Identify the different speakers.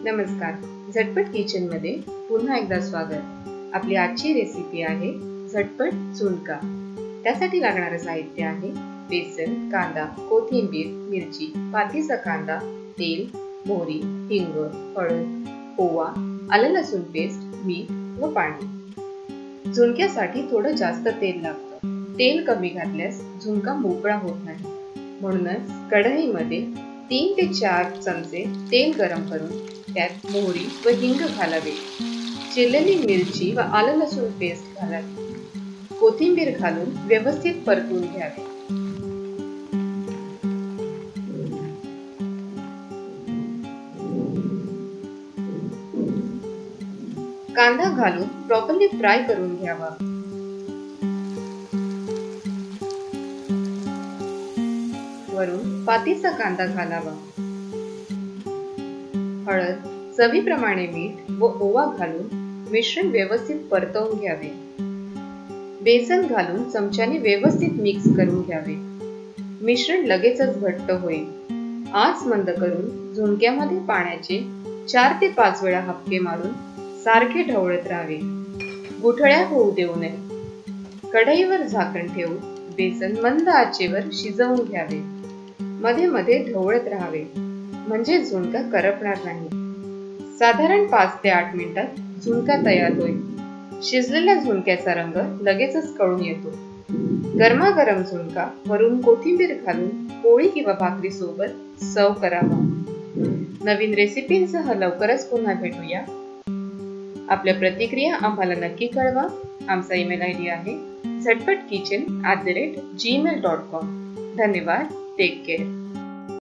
Speaker 1: नमस्कार, झटपट किचन मध्ये पुन्हा एकदा स्वागत। आपली आजची रेसिपी आहे झटपट झुणका। त्यासाठी लागणारे साहित्य आहे बेसन, कांदा, कोथिंबीर, मिरची, पातीचा कांदा, तेल, मोहरी, हिंग, हळद, ओवा, आलं लसूण पेस्ट, मीठ व पाणी। झुणक्यासाठी थोडं जास्त तेल लागतं। तेल कमी घातल्यास झुणका मोकळा होत नाही। म्हणूनच कढईमध्ये 3 ते 4 चमचे तेल गरम करून त्यात मोहरी व हिंग घालावे। चिरलेली मिरची व आलं लसूण पेस्ट घालावी। कोथिंबीर घालून व्यवस्थित परतून घ्यावे। कांदा घालून प्रॉपरली फ्राय करून घ्यावा। वरून पातीचा कांदा घालावा। हळद, चवीप्रमाणे मीठ व ओवा घालून मिश्रण व्यवस्थित परतवून घ्यावे। बेसन घालून चमच्याने व्यवस्थित मिक्स करून घ्यावे। मिश्रण लगेचच घट्ट होईल। आच मंद करून झुणक्यामध्ये पाण्याचे 4 ते 5 वेळा हापके मारून सारखे ढवळत राहावे। गुठळ्या होऊ देऊ नये। कढईवर झाकण ठेवून बेसन मंद आचेवर शिजवून घ्यावे। मध्ये मध्ये ढवळत राहावे म्हणजे झुणका करपणार नाही। साधारण 5 ते 8 मिनिटात झुणका तयार होईल। शिजलेल्या झुणक्याचा रंग लगेचच कळून येतो। गरमागरम झुणका वरून कोथिंबीर घालून पोळी किंवा भाकरी सोबत सर्व करावा। नवीन रेसिपींसह लवकरच पुन्हा भेटूया। आपल्या प्रतिक्रिया आम्हाला नक्की कळवा। आमचा ईमेल आयडी आहे झटपटकिचन@gmail.com। धन्यवाद। Take care.